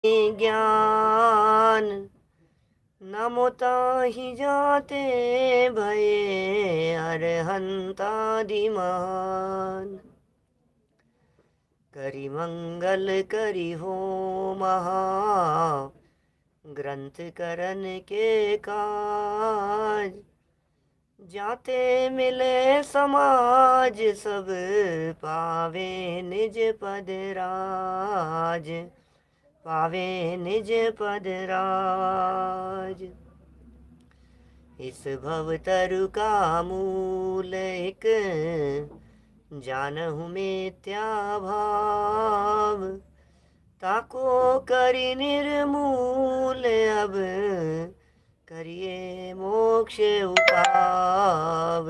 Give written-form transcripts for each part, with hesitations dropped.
ज्ञान नमो ताहि जाते भये अरहंतादि महान। करि मंगल करि हो महा ग्रंथ करन के काज। जाते मिले समाज सब पावे निज पद राज। पावे निज पद राज। इस भव तरु का मूल एक जानहु मिथ्या भाव। ताको करि निर्मूल अब करिए मोक्ष उपाव।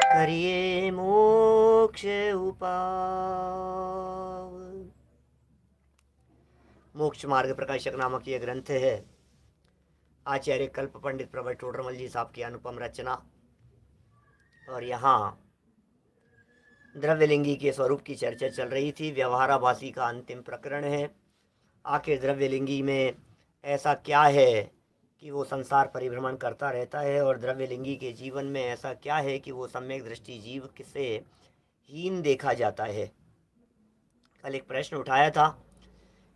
करिए मोक्ष उपाव। मोक्ष मार्ग प्रकाशक नामक यह ग्रंथ है आचार्य कल्प पंडित प्रभा टोडरमल जी साहब की अनुपम रचना। और यहाँ द्रव्यलिंगी के स्वरूप की चर्चा चल रही थी। व्यवहाराभासी का अंतिम प्रकरण है। आखिर द्रव्यलिंगी में ऐसा क्या है कि वो संसार परिभ्रमण करता रहता है, और द्रव्यलिंगी के जीवन में ऐसा क्या है कि वो सम्यक दृष्टि जीव से हीन देखा जाता है। कल एक प्रश्न उठाया था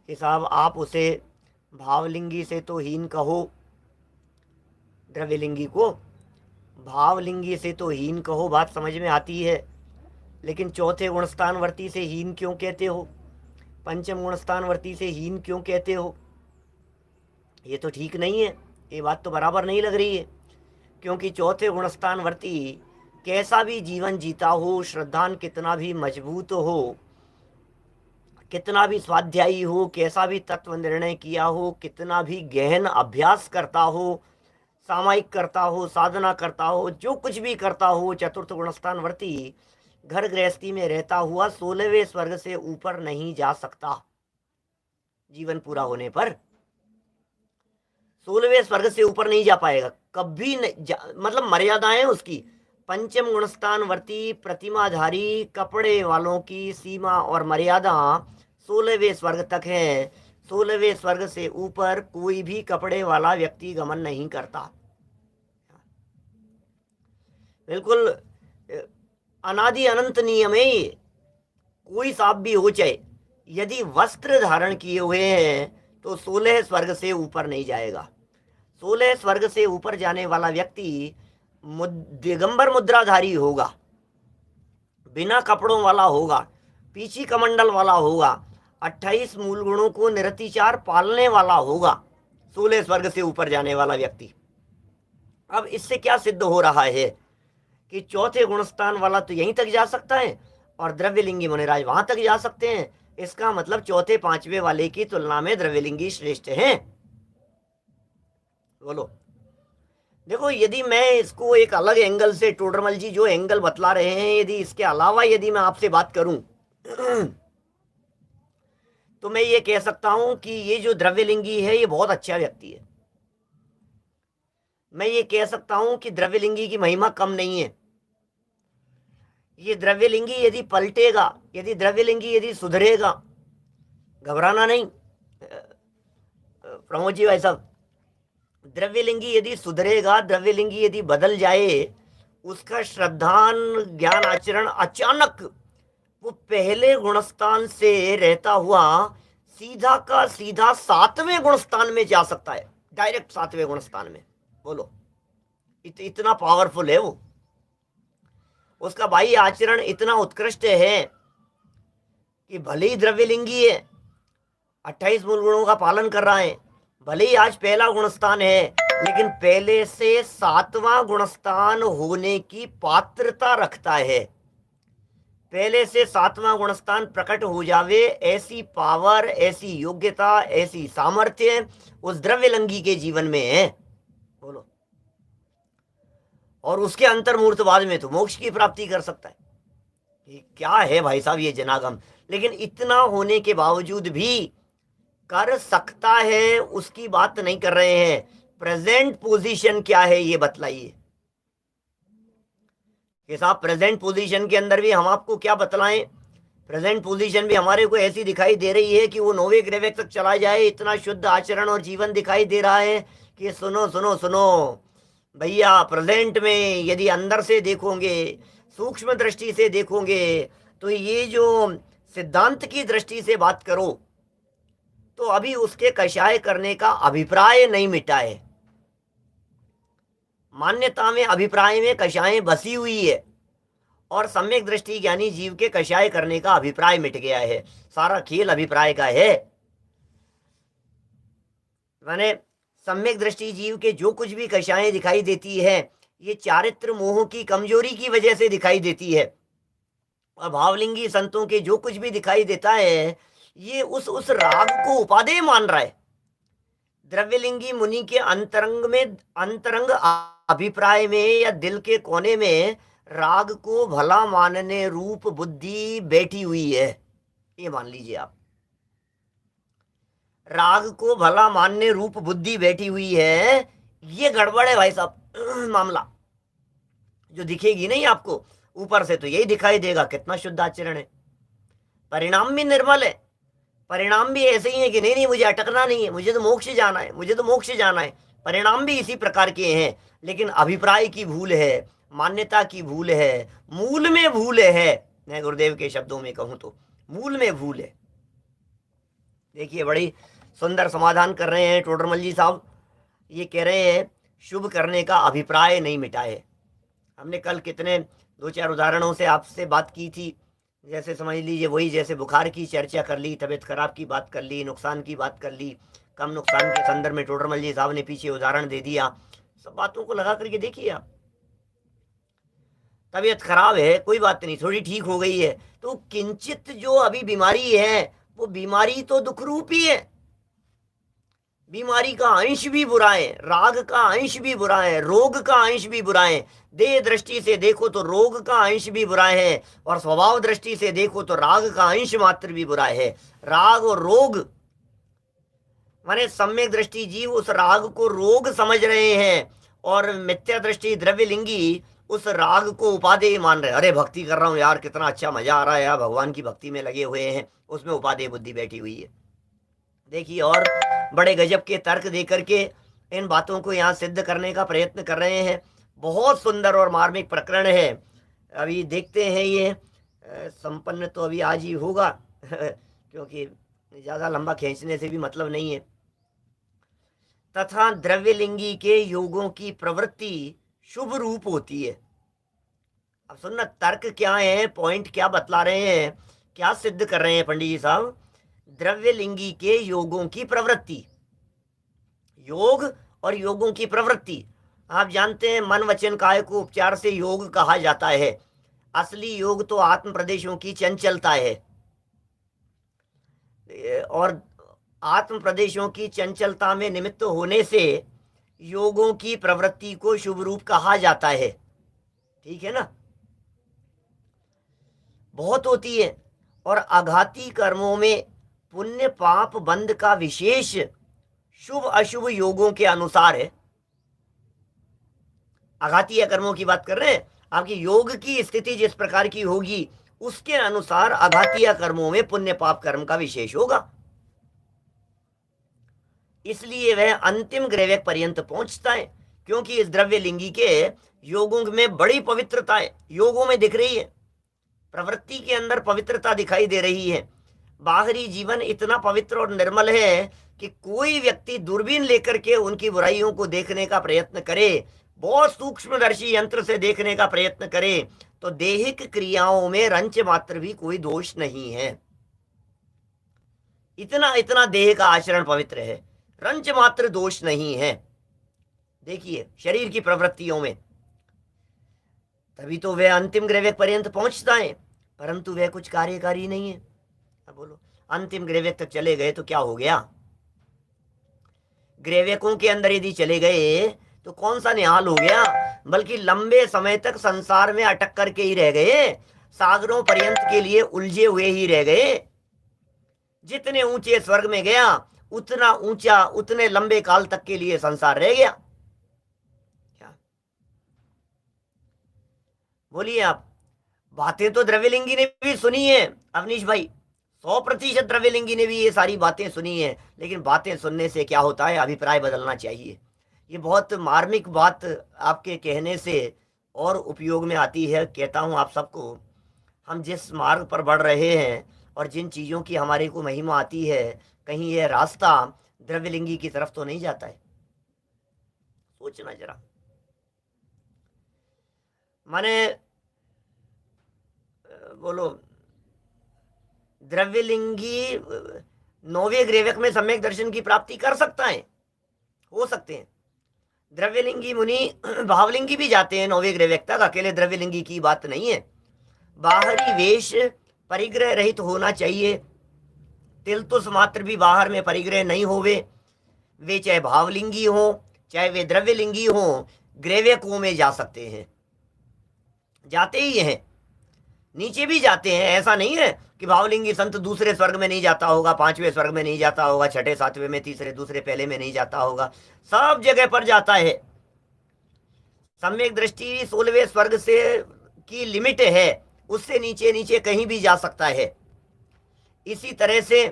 कि साहब आप उसे भावलिंगी से तो हीन कहो, द्रव्यलिंगी को भावलिंगी से तो हीन कहो, बात समझ में आती है, लेकिन चौथे गुणस्थानवर्ती से हीन क्यों कहते हो, पंचम गुणस्थानवर्ती से हीन क्यों कहते हो? ये तो ठीक नहीं है, ये बात तो बराबर नहीं लग रही है। क्योंकि चौथे गुणस्थानवर्ती कैसा भी जीवन जीता हो, श्रद्धान कितना भी मजबूत हो, कितना भी स्वाध्यायी हो, कैसा भी तत्व निर्णय किया हो, कितना भी गहन अभ्यास करता हो, सामायिक करता हो, साधना करता हो, जो कुछ भी करता हो, चतुर्थ गुणस्थानवर्ती घर गृहस्थी में रहता हुआ 16वें स्वर्ग से ऊपर नहीं जा सकता। जीवन पूरा होने पर 16वें स्वर्ग से ऊपर नहीं जा पाएगा कभी मतलब मर्यादाएं उसकी। पंचम गुणस्थानवर्ती प्रतिमाधारी कपड़े वालों की सीमा और मर्यादा 16वें स्वर्ग तक है। 16वें स्वर्ग से ऊपर कोई भी कपड़े वाला व्यक्ति गमन नहीं करता। बिल्कुल अनादि अनंत नियम है ये। कोई सांप भी हो चाहे, यदि वस्त्र धारण किए हुए हैं तो 16 स्वर्ग से ऊपर नहीं जाएगा। 16 स्वर्ग से ऊपर जाने वाला व्यक्ति दिगंबर मुद्राधारी होगा, बिना कपड़ों वाला होगा, पीछी कमंडल वाला होगा, 28 मूल गुणों को निरतिचार पालने वाला होगा 16 स्वर्ग से ऊपर जाने वाला व्यक्ति। अब इससे क्या सिद्ध हो रहा है कि चौथे गुणस्थान वाला तो यहीं तक जा सकता है और द्रव्यलिंगी मुनिराज वहां तक जा सकते हैं। इसका मतलब चौथे पांचवे वाले की तुलना में द्रव्यलिंगी श्रेष्ठ हैं। बोलो, देखो, यदि मैं इसको एक अलग एंगल से, टोडरमल जी जो एंगल बतला रहे हैं, यदि इसके अलावा यदि मैं आपसे बात करूं तो मैं ये कह सकता हूं कि ये जो द्रव्यलिंगी है ये बहुत अच्छा व्यक्ति है। मैं ये कह सकता हूं कि द्रव्यलिंगी की महिमा कम नहीं है। ये द्रव्यलिंगी यदि पलटेगा, यदि द्रव्यलिंगी यदि सुधरेगा, घबराना नहीं प्रमोद जी भाई साहब, द्रव्यलिंगी यदि सुधरेगा, द्रव्यलिंगी यदि बदल जाए, उसका श्रद्धान ज्ञान आचरण अचानक वो पहले गुणस्थान से रहता हुआ सीधा का सीधा 7वें गुणस्थान में जा सकता है, डायरेक्ट 7वें गुणस्थान में। बोलो, इतना पावरफुल है वो। उसका बाह्य आचरण इतना उत्कृष्ट है कि भले ही द्रव्यलिंगी है, 28 मूल गुणों का पालन कर रहा है, भले ही आज पहला गुणस्थान है, लेकिन पहले से 7वां गुणस्थान होने की पात्रता रखता है। पहले से 7वां गुणस्थान प्रकट हो जावे, ऐसी पावर, ऐसी योग्यता, ऐसी सामर्थ्य उस द्रव्यलिंगी के जीवन में है। बोलो, और उसके अंतर्मूर्तवाद में तो मोक्ष की प्राप्ति कर सकता है। ये क्या है भाई साहब ये जनागम। लेकिन इतना होने के बावजूद भी कर सकता है, उसकी बात नहीं कर रहे हैं। प्रेजेंट पोजीशन क्या है ये बतलाइए कि साहब, प्रेजेंट पोजीशन के अंदर भी हम आपको क्या बतलाएं प्रेजेंट पोजीशन भी हमारे को ऐसी दिखाई दे रही है कि वो 9वें ग्रेवेक तक चला जाए, इतना शुद्ध आचरण और जीवन दिखाई दे रहा है कि सुनो सुनो सुनो भैया, प्रेजेंट में यदि अंदर से देखोगे, सूक्ष्म दृष्टि से देखोगे, तो ये जो सिद्धांत की दृष्टि से बात करो तो अभी उसके कषाय करने का अभिप्राय नहीं मिटा है। मान्यता में, अभिप्राय में कषाय बसी हुई है और सम्यक दृष्टि ज्ञानी जीव के कषाय करने का अभिप्राय मिट गया है। सारा खेल अभिप्राय का है। माने सम्यक दृष्टि जीव के जो कुछ भी कषाएं दिखाई देती है, ये चारित्र मोह की कमजोरी की वजह से दिखाई देती है। और भावलिंगी संतों के जो कुछ भी दिखाई देता है, ये उस राग को उपादेय मान रहा है। द्रव्यलिंगी मुनि के अंतरंग अभिप्राय में या दिल के कोने में राग को भला मानने रूप बुद्धि बैठी हुई है। ये मान लीजिए आप, राग को भला मानने रूप बुद्धि बैठी हुई है। ये गड़बड़ है भाई साहब मामला। जो दिखेगी नहीं आपको ऊपर से तो यही दिखाई देगा कितना शुद्ध आचरण है। परिणाम भी निर्मल है, परिणाम भी ऐसे ही है कि नहीं नहीं मुझे अटकना नहीं है, मुझे तो मोक्ष जाना है, मुझे तो मोक्ष जाना है। परिणाम भी इसी प्रकार के हैं, लेकिन अभिप्राय की भूल है, मान्यता की भूल है, मूल में भूल है। मैं गुरुदेव के शब्दों में कहूं तो मूल में भूल है। देखिए बड़ी सुंदर समाधान कर रहे हैं टोडरमल जी साहब। ये कह रहे हैं शुभ करने का अभिप्राय नहीं मिटा है। हमने कल कितने 2-4 उदाहरणों से आपसे बात की थी। जैसे समझ लीजिए वही, जैसे बुखार की चर्चा कर ली, तबीयत खराब की बात कर ली, नुकसान की बात कर ली, कम नुकसान के संदर्भ में टोडरमल जी साहब ने पीछे उदाहरण दे दिया। सब बातों को लगा करके देखिए आप। तबीयत खराब है, कोई बात नहीं, थोड़ी ठीक हो गई है, तो किंचित जो अभी बीमारी है वो बीमारी तो दुख रूप ही है। बीमारी का अंश भी बुरा है, राग का अंश भी बुरा है, रोग का अंश भी बुरा है। देह दृष्टि से देखो तो रोग का अंश भी बुरा है, और स्वभाव दृष्टि से देखो तो राग का अंश मात्र भी बुरा है। राग और रोग माने सम्यक दृष्टि जीव उस राग को रोग समझ रहे हैं, और मिथ्या दृष्टि द्रव्यलिंगी उस राग को उपादेय मान रहे हैं। अरे भक्ति कर रहा हूं यार, कितना अच्छा मजा आ रहा है यार, भगवान की भक्ति में लगे हुए हैं, उसमें उपादेय बुद्धि बैठी हुई है। देखिए, और बड़े गजब के तर्क देकर के इन बातों को यहाँ सिद्ध करने का प्रयत्न कर रहे हैं। बहुत सुंदर और मार्मिक प्रकरण है। अभी देखते हैं, ये संपन्न तो अभी आज ही होगा क्योंकि ज़्यादा लंबा खींचने से भी मतलब नहीं है। तथा द्रव्यलिंगी के योगों की प्रवृत्ति शुभ रूप होती है। अब सुनना, तर्क क्या है, पॉइंट क्या बतला रहे हैं, क्या सिद्ध कर रहे हैं पंडित जी साहब। द्रव्यलिंगी के योगों की प्रवृत्ति, योग और योगों की प्रवृत्ति, आप जानते हैं मन वचन काय को उपचार से योग कहा जाता है। असली योग तो आत्म प्रदेशों की चंचलता है, और आत्म प्रदेशों की चंचलता में निमित्त होने से योगों की प्रवृत्ति को शुभ रूप कहा जाता है। ठीक है ना, बहुत होती है। और आघाती कर्मों में पुण्य पाप बंध का विशेष शुभ अशुभ योगों के अनुसार है। आघातीय कर्मों की बात कर रहे हैं, आपकी योग की स्थिति जिस प्रकार की होगी उसके अनुसार आघातीय कर्मों में पुण्य पाप कर्म का विशेष होगा। इसलिए वह अंतिम ग्रेवेक पर्यंत पहुंचता है, क्योंकि इस द्रव्यलिंगी के योगों में बड़ी पवित्रता है, योगों में दिख रही है, प्रवृत्ति के अंदर पवित्रता दिखाई दे रही है। बाहरी जीवन इतना पवित्र और निर्मल है कि कोई व्यक्ति दूरबीन लेकर के उनकी बुराइयों को देखने का प्रयत्न करे, बहुत सूक्ष्मदर्शी यंत्र से देखने का प्रयत्न करे, तो दैहिक क्रियाओं में रंच मात्र भी कोई दोष नहीं है। इतना इतना देह का आचरण पवित्र है, रंच मात्र दोष नहीं है। देखिए शरीर की प्रवृत्तियों में, तभी तो वह अंतिम ग्रेवेक पर्यंत पहुंचता है, परंतु वह कुछ कार्यकारी नहीं है। अब बोलो, अंतिम ग्रेवेक तक चले गए तो क्या हो गया? ग्रेवेकों के अंदर यदि चले गए तो कौन सा निहाल हो गया, बल्कि लंबे समय तक संसार में अटक करके ही रह गए, सागरों पर्यंत के लिए उलझे हुए ही रह गए। जितने ऊंचे स्वर्ग में गया उतना ऊंचा, उतने लंबे काल तक के लिए संसार रह गया। क्या बोलिए आप? बातें तो द्रव्यलिंगी ने भी सुनी है अवनीश भाई, 100% द्रव्यलिंगी ने भी ये सारी बातें सुनी है, लेकिन बातें सुनने से क्या होता है, अभिप्राय बदलना चाहिए। ये बहुत मार्मिक बात आपके कहने से और उपयोग में आती है। कहता हूँ आप सबको, हम जिस मार्ग पर बढ़ रहे हैं और जिन चीज़ों की हमारे को महिमा आती है, कहीं यह रास्ता द्रव्यलिंगी की तरफ तो नहीं जाता है? सोचना जरा। माने बोलो, द्रव्यलिंगी नौवे ग्रेवक में सम्यक दर्शन की प्राप्ति कर सकता है, हो सकते हैं। द्रव्यलिंगी मुनि भावलिंगी भी जाते हैं नौवे ग्रेवक तक, अकेले द्रव्यलिंगी की बात नहीं है। बाहरी वेश परिग्रह रहित होना चाहिए, तिलतुस मात्र भी बाहर में परिग्रह नहीं होवे। वे चाहे भावलिंगी हो चाहे वे द्रव्यलिंगी हो, ग्रेवकों में जा सकते हैं, जाते ही हैं, नीचे भी जाते हैं। ऐसा नहीं है कि भावलिंगी संत दूसरे स्वर्ग में नहीं जाता होगा, पांचवें स्वर्ग में नहीं जाता होगा, छठे सातवें में, तीसरे दूसरे पहले में नहीं जाता होगा, सब जगह पर जाता है। सम्यक दृष्टि 16वें स्वर्ग से की लिमिट है, उससे नीचे नीचे कहीं भी जा सकता है। इसी तरह से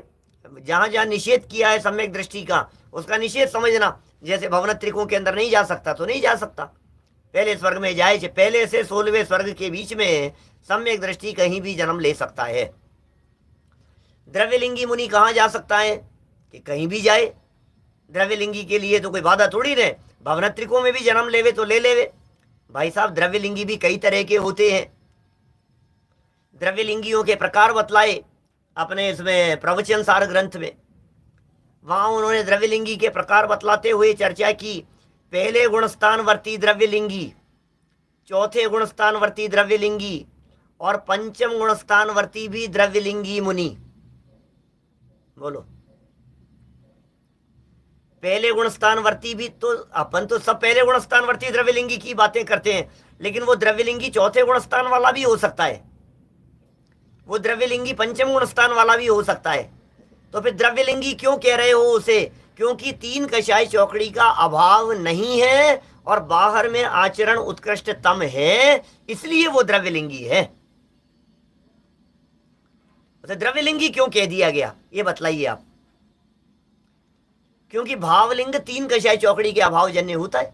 जहां जहां निषेध किया है सम्यक दृष्टि का, उसका निषेध समझना। जैसे भवनत्रिकों के अंदर नहीं जा सकता तो नहीं जा सकता, पहले स्वर्ग में जाए, पहले से 16वें स्वर्ग के बीच में सम्यक दृष्टि कहीं भी जन्म ले सकता है। द्रव्यलिंगी मुनि कहाँ जा सकता है? कि कहीं भी जाए, द्रव्यलिंगी के लिए तो कोई बाधा थोड़ी रहे। भवनत्रिकों में भी जन्म लेवे तो ले लेवे। भाई साहब, द्रव्यलिंगी भी कई तरह के होते हैं। द्रव्यलिंगियों के प्रकार बतलाए अपने इसमें प्रवचन सार ग्रंथ में, वहां उन्होंने द्रव्यलिंगी के प्रकार बतलाते हुए चर्चा की। पहले गुणस्थानवर्ती द्रव्यलिंगी, चौथे गुणस्थानवर्ती द्रव्यलिंगी और पंचम गुणस्थानवर्ती भी द्रव्यलिंगी मुनि। बोलो, पहले गुणस्थानवर्ती भी तो अपन तो सब पहले गुणस्थानवर्ती द्रव्यलिंगी की बातें करते हैं, लेकिन वो द्रव्यलिंगी चौथे गुणस्थान वाला भी हो सकता है, वो द्रव्यलिंगी पंचम गुणस्थान वाला भी हो सकता है। तो फिर द्रव्यलिंगी क्यों कह रहे हो उसे? क्योंकि तीन कषाय चौकड़ी का अभाव नहीं है और बाहर में आचरण उत्कृष्टतम है, इसलिए वो द्रव्यलिंगी है। तो द्रव्यलिंगी क्यों कह दिया गया, ये बतलाइए आप। क्योंकि भावलिंग तीन कषाय चौकड़ी के अभाव जन्य होता है।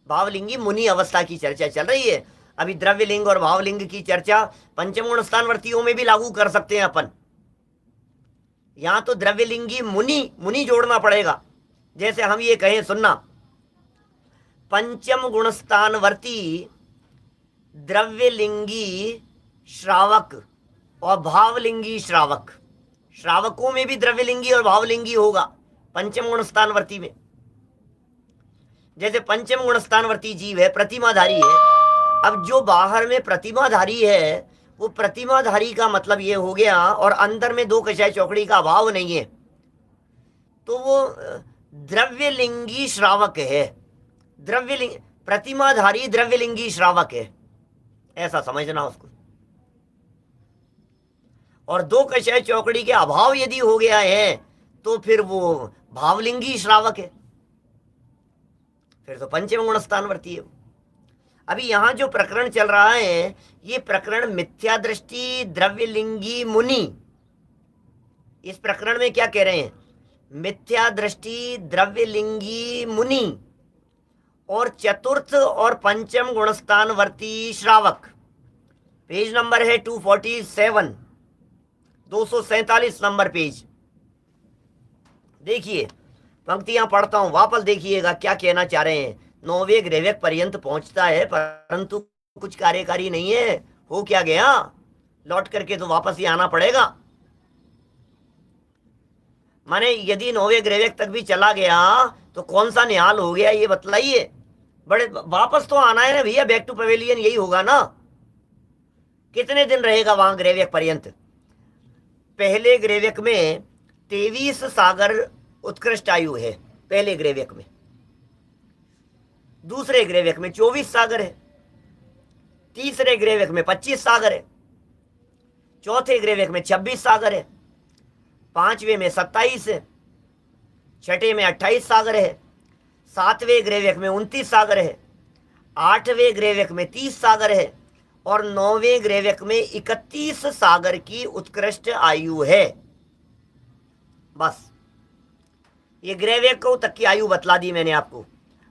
भावलिंगी मुनि अवस्था की चर्चा चल रही है, अभी द्रव्यलिंग और भावलिंग की चर्चा पंचम गुण स्थानवर्तियों में भी लागू कर सकते हैं अपन। यहां तो द्रव्यलिंगी मुनि जोड़ना पड़ेगा। जैसे हम ये कहें, सुनना, पंचम गुणस्थानवर्ती द्रव्यलिंगी श्रावक और भावलिंगी श्रावक, श्रावकों में भी द्रव्यलिंगी और भावलिंगी होगा पंचम गुणस्थानवर्ती में। जैसे पंचम गुणस्थानवर्ती जीव है, प्रतिमाधारी है। अब जो बाहर में प्रतिमाधारी है, वो प्रतिमाधारी का मतलब ये हो गया, और अंदर में दो कषाय चौकड़ी का अभाव नहीं है, तो वो द्रव्यलिंगी श्रावक है। द्रव्यलिंग प्रतिमाधारी द्रव्यलिंगी श्रावक है, ऐसा समझना उसको। और दो कषाय चौकड़ी के अभाव यदि हो गया है तो फिर वो भावलिंगी श्रावक है, फिर तो पंचम गुणस्थानवर्ती है। अभी यहां जो प्रकरण चल रहा है, ये प्रकरण मिथ्या दृष्टि द्रव्यलिंगी मुनि, इस प्रकरण में क्या कह रहे हैं? मिथ्या दृष्टि द्रव्यलिंगी मुनि और चतुर्थ और पंचम गुणस्थानवर्ती श्रावक। पेज नंबर है 247, 247 नंबर पेज। देखिए, पंक्तियां पढ़ता हूं, वापस देखिएगा क्या कहना चाह रहे हैं। नौवे ग्रेवक पर्यंत पहुंचता है, परंतु कुछ कार्यकारी नहीं है। हो क्या गया, लौट करके तो वापस ही आना पड़ेगा। माने यदि नौवे ग्रेवक तक भी चला गया तो कौन सा निहाल हो गया, ये बतलाइए। बड़े वापस तो आना है ना भैया, बैक टू पवेलियन यही होगा ना। कितने दिन रहेगा वहां ग्रेवक पर्यंत? पहले ग्रेवक में 23 सागर उत्कृष्ट आयु है, पहले ग्रेवक में। दूसरे ग्रेवक में 24 सागर है, तीसरे ग्रेवक में 25 सागर है, चौथे ग्रेवक में 26 सागर है, पांचवें में 27 है, छठे में 28 सागर है, सातवें ग्रेवक में 29 सागर है, आठवें ग्रेवक में 30 सागर है, और 9वें ग्रेविक में 31 सागर की उत्कृष्ट आयु है। बस ये ग्रेविक तक की आयु बतला दी मैंने आपको।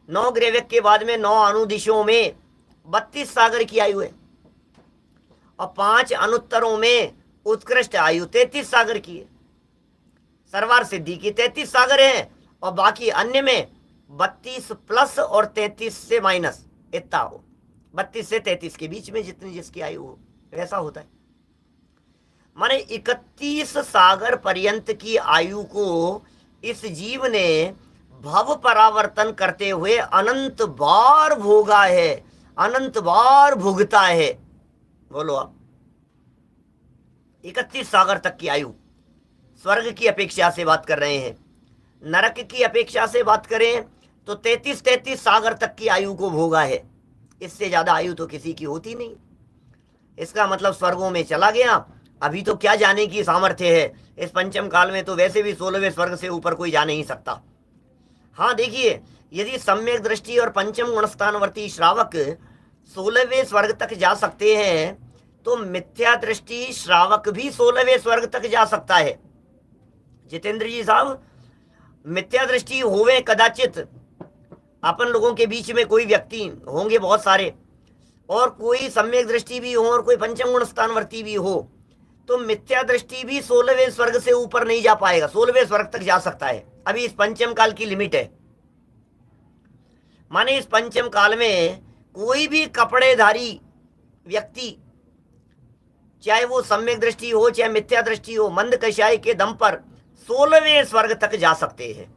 9 ग्रेविक के बाद में 9 अनुदिशों में 32 सागर की आयु है, और 5 अनुत्तरों में उत्कृष्ट आयु 33 सागर की है। सर्वार सिद्धि की 33 सागर हैं, और बाकी अन्य में 32 प्लस और 33 से माइनस, इतना हो 32 से 33 के बीच में जितनी जिसकी आयु हो वैसा होता है। माने 31 सागर पर्यंत की आयु को इस जीव ने भव परावर्तन करते हुए अनंत बार भोगा है, अनंत बार भुगता है। बोलो आप, 31 सागर तक की आयु स्वर्ग की अपेक्षा से बात कर रहे हैं। नरक की अपेक्षा से बात करें तो 33 सागर तक की आयु को भोगा है। इससे ज्यादा आयु तो किसी की होती नहीं। इसका मतलब स्वर्गों में चला गया, अभी तो क्या जाने की सामर्थ्य है। इस पंचम काल में तो वैसे भी 16वें स्वर्ग से ऊपर कोई जा नहीं सकता। हाँ देखिए, यदि सम्यक दृष्टि और पंचम गुणस्थानवर्ती श्रावक 16वें स्वर्ग तक जा सकते हैं, तो मिथ्या दृष्टि श्रावक भी 16वें स्वर्ग तक जा सकता है। जितेंद्र जी साहब, मिथ्या दृष्टि होवे कदाचित अपन लोगों के बीच में कोई व्यक्ति होंगे बहुत सारे, और कोई सम्यक दृष्टि भी हो और कोई पंचम गुण स्थानवर्ती भी हो, तो मिथ्या दृष्टि भी 16वें स्वर्ग से ऊपर नहीं जा पाएगा, 16वें स्वर्ग तक जा सकता है। अभी इस पंचम काल की लिमिट है। माने इस पंचम काल में कोई भी कपड़ेधारी व्यक्ति, चाहे वो सम्यक दृष्टि हो चाहे मिथ्या दृष्टि हो, मंद कषाय के दम पर 16वें स्वर्ग तक जा सकते हैं।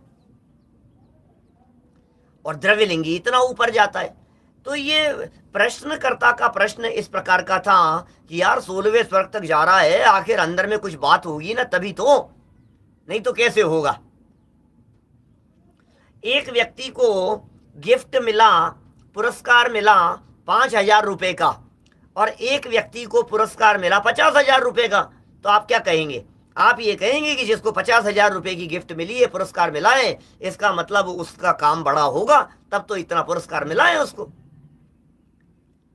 और द्रव्यलिंगी इतना ऊपर जाता है। तो ये प्रश्नकर्ता का प्रश्न इस प्रकार का था कि यार 16वें स्वर्ग तक जा रहा है, आखिर अंदर में कुछ बात होगी ना, तभी तो, नहीं तो कैसे होगा। एक व्यक्ति को गिफ्ट मिला, पुरस्कार मिला 5,000 रुपए का, और एक व्यक्ति को पुरस्कार मिला 50,000 रुपए का, तो आप क्या कहेंगे? आप ये कहेंगे कि जिसको 50,000 रुपए की गिफ्ट मिली है, पुरस्कार मिला है, इसका मतलब उसका काम बड़ा होगा, तब तो इतना पुरस्कार मिला है उसको।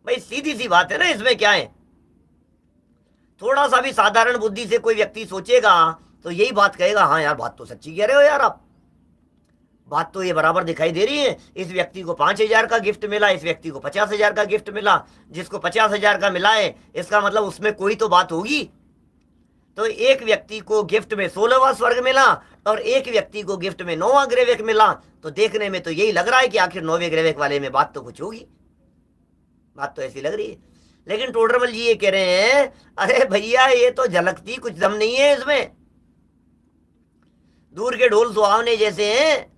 भाई सीधी सी बात है ना, इसमें क्या है। थोड़ा सा भी साधारण बुद्धि से कोई व्यक्ति सोचेगा तो यही बात कहेगा, हाँ यार बात तो सच्ची कह रहे हो यार आप, बात तो ये बराबर दिखाई दे रही है। इस व्यक्ति को 5,000 का गिफ्ट मिला, इस व्यक्ति को 50,000 का गिफ्ट मिला। जिसको 50,000 का मिला है, इसका मतलब उसमें कोई तो बात होगी। तो एक व्यक्ति को गिफ्ट में 16वां स्वर्ग मिला और एक व्यक्ति को गिफ्ट में 9वां ग्रेविक मिला, तो देखने में तो यही लग रहा है कि आखिर 9वें ग्रेविक वाले में बात तो कुछ होगी, बात तो ऐसी लग रही है। लेकिन टोडरमल जी ये कह रहे हैं, अरे भैया ये तो झलकती कुछ दम नहीं है इसमें, दूर के ढोल सुहावने जैसे हैं।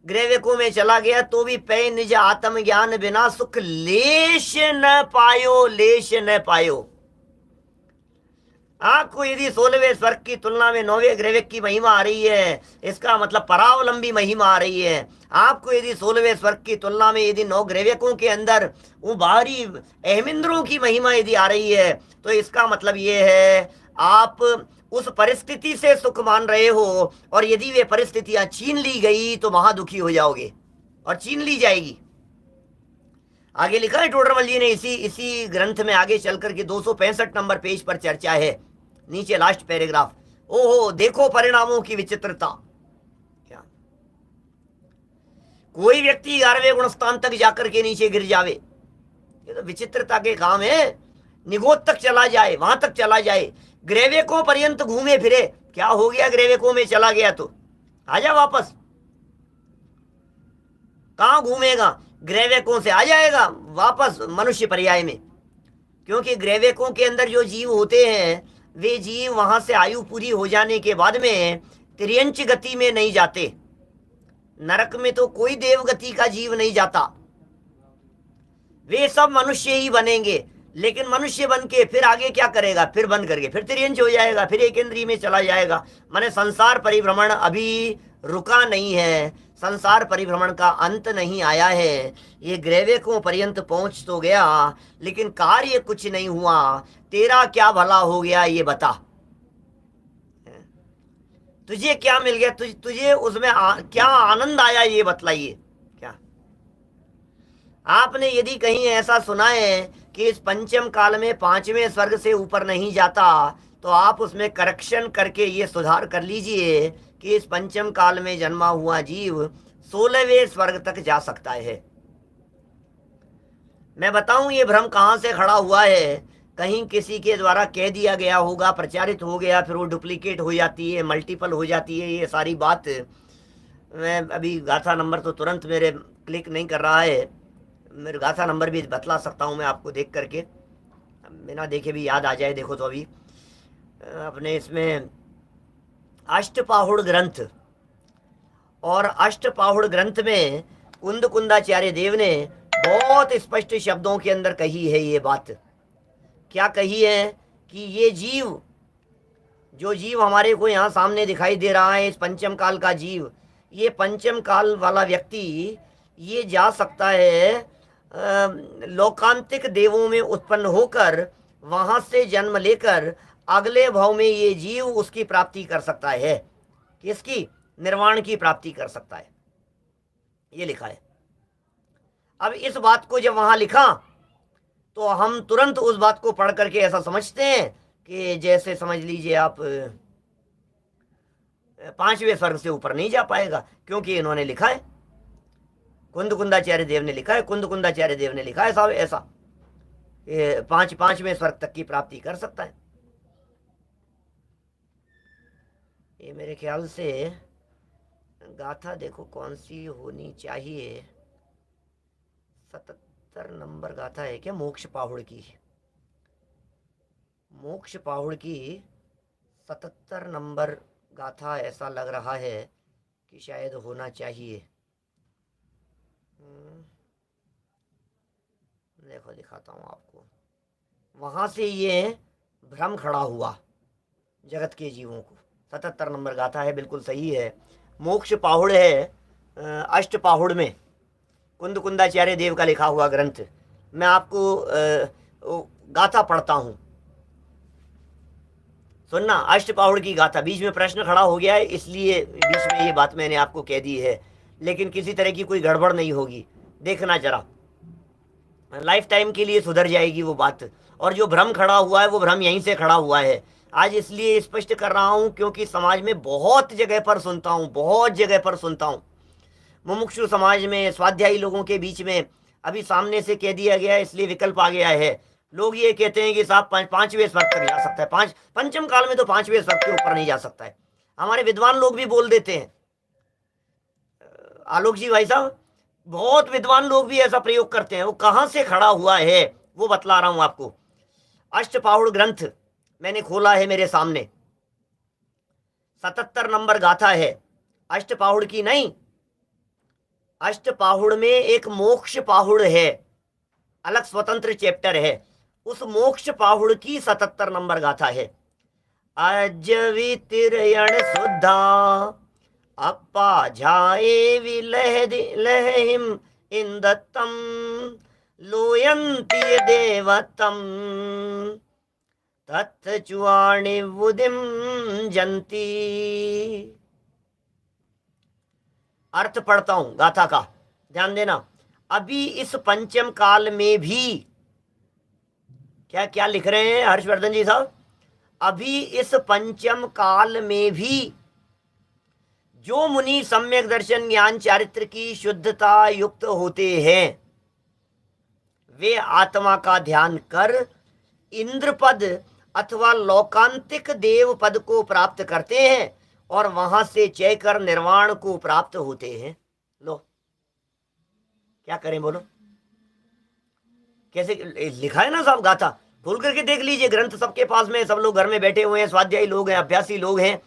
ग्रेविकों में चला गया तो भी पै निज आत्म ज्ञान बिना सुख लेश न पायो, लेश न पायो। आपको यदि 16वें स्वर्ग की तुलना में 9वें ग्रेविक की महिमा आ रही है, इसका मतलब परावलंबी महिमा आ रही है। आपको यदि 16वें स्वर्ग की तुलना में यदि 9 ग्रेविकों के अंदर वो बाहरी अहमिंद्रों की महिमा यदि आ रही है, तो इसका मतलब ये है आप उस परिस्थिति से सुख मान रहे हो, और यदि वे परिस्थितियां छीन ली गई तो महादुखी हो जाओगे, और छीन ली जाएगी। आगे लिखा है टोडरमल जी ने इसी ग्रंथ में, आगे चल करके 265 नंबर पेज पर चर्चा है, नीचे लास्ट पैराग्राफ। ओहो देखो परिणामों की विचित्रता। क्या कोई व्यक्ति 11वें गुणस्थान तक जाकर के नीचे गिर जावे, ये तो विचित्रता के काम है। निगोद तक चला जाए, वहां तक चला जाए, ग्रेविकों पर्यंत घूमे फिरे, क्या हो गया ग्रेविकों में चला गया तो आजा वापस। कहां घूमेगा? ग्रेविकों से आ जाएगा वापस मनुष्य पर्याय में, क्योंकि ग्रेविकों के अंदर जो जीव होते हैं वे जीव वहां से आयु पूरी हो जाने के बाद में तिर्यंच गति में नहीं जाते। नरक में तो कोई देवगति का जीव नहीं जाता, वे सब मनुष्य ही बनेंगे। लेकिन मनुष्य बन के फिर आगे क्या करेगा? फिर बंद करके फिर तिर्यंच हो जाएगा, फिर एक इंद्रिय में चला जाएगा। माने संसार परिभ्रमण अभी रुका नहीं है, संसार परिभ्रमण का अंत नहीं आया है। ये ग्रेविकों पर्यंत पहुंच तो गया, लेकिन कार्य कुछ नहीं हुआ। तेरा क्या भला हो गया ये बता, तुझे क्या मिल गया? तुझे उसमें क्या आनंद आया ये बतलाइए। क्या आपने यदि कहीं ऐसा सुना है कि इस पंचम काल में 5वें स्वर्ग से ऊपर नहीं जाता, तो आप उसमें करेक्शन करके ये सुधार कर लीजिए कि इस पंचम काल में जन्मा हुआ जीव 16वें स्वर्ग तक जा सकता है। मैं बताऊं ये भ्रम कहां से खड़ा हुआ है? कहीं किसी के द्वारा कह दिया गया होगा, प्रचारित हो गया, फिर वो डुप्लीकेट हो जाती है, मल्टीपल हो जाती है, ये सारी बात। मैं अभी गाथा नंबर तो तुरंत मेरे क्लिक नहीं कर रहा है, मेरे गाथा नंबर भी बतला सकता हूं मैं आपको देख करके, बिना देखे भी याद आ जाए। देखो तो अभी अपने इसमें अष्टपाहुड़ ग्रंथ, और अष्टपाहुड़ ग्रंथ में कुंद कुंदाचार्य देव ने बहुत स्पष्ट शब्दों के अंदर कही है ये बात। क्या कही है? कि ये जीव, जो जीव हमारे को यहाँ सामने दिखाई दे रहा है, इस पंचम काल का जीव, ये पंचम काल वाला व्यक्ति ये जा सकता है लोकांतिक देवों में उत्पन्न होकर, वहां से जन्म लेकर अगले भाव में ये जीव उसकी प्राप्ति कर सकता है। किसकी? निर्वाण की प्राप्ति कर सकता है, ये लिखा है। अब इस बात को जब वहां लिखा तो हम तुरंत उस बात को पढ़ करके ऐसा समझते हैं कि जैसे समझ लीजिए आप 5वें स्वर्ग से ऊपर नहीं जा पाएगा, क्योंकि इन्होंने लिखा है, कुंद कुंदाचार्य देव ने लिखा है, कुंद कुंदाचार्य देव ने लिखा है साहब ऐसा, 5वें स्वर्ग तक की प्राप्ति कर सकता है। ये मेरे ख्याल से गाथा देखो कौन सी होनी चाहिए, 77 नंबर गाथा है क्या? मोक्ष पाहुड़ की, मोक्ष पाहुड़ की 77 नंबर गाथा ऐसा लग रहा है कि शायद होना चाहिए। देखो दिखाता हूँ आपको, वहां से ये भ्रम खड़ा हुआ जगत के जीवों को। 77 नंबर गाथा है, बिल्कुल सही है। मोक्ष पाहुड़ है अष्ट पाहुड़ में, कुंद कुंदाचार्य देव का लिखा हुआ ग्रंथ। मैं आपको गाथा पढ़ता हूं, सुनना। अष्ट पाहुड़ की गाथा, बीच में प्रश्न खड़ा हो गया है इसलिए बीच में ये बात मैंने आपको कह दी है, लेकिन किसी तरह की कोई गड़बड़ नहीं होगी, देखना जरा, लाइफ टाइम के लिए सुधर जाएगी वो बात। और जो भ्रम खड़ा हुआ है वो भ्रम यहीं से खड़ा हुआ है। आज इसलिए स्पष्ट कर रहा हूं क्योंकि समाज में बहुत जगह पर सुनता हूं, बहुत जगह पर सुनता हूं, मुमुक्षु समाज में, स्वाध्यायी लोगों के बीच में, अभी सामने से कह दिया गया है इसलिए विकल्प आ गया है। लोग ये कहते हैं कि साहब 5वें स्वर्ग तक जा सकता है, पंचम काल में तो 5वें स्वर्ग के ऊपर नहीं जा सकता है। हमारे विद्वान लोग भी बोल देते हैं, आलोक जी भाई साहब, बहुत विद्वान लोग भी ऐसा प्रयोग करते हैं। वो कहां से खड़ा हुआ है वो बतला रहा हूं आपको। अष्टपाहुड़ ग्रंथ मैंने खोला है मेरे सामने, 77 नंबर गाथा है, अष्टपाहुड़ की नहीं, अष्टपाहुड़ में एक मोक्ष पाहुड़ है, अलग स्वतंत्र चैप्टर है, उस मोक्ष पाहुड़ की 77 नंबर गाथा है। अजवितिरयण शुद्धा अपा झाए विलहिम इंदत्तम लोयंती देवतम तत्चुआणि बुधिम जंती। अर्थ पढ़ता हूं गाथा का, ध्यान देना। अभी इस पंचम काल में भी क्या क्या लिख रहे हैं हर्षवर्धन जी साहब? अभी इस पंचम काल में भी जो मुनि सम्यक दर्शन ज्ञान चारित्र की शुद्धता युक्त होते हैं, वे आत्मा का ध्यान कर इंद्र पद अथवा लोकांतिक देव पद को प्राप्त करते हैं और वहां से चयकर निर्वाण को प्राप्त होते हैं। लो क्या करें बोलो, कैसे लिखा है ना साहब गाथा, खोल करके देख लीजिए, ग्रंथ सबके पास में, सब लोग घर में बैठे हुए हैं, स्वाध्यायी लोग हैं, अभ्यासी लोग हैं,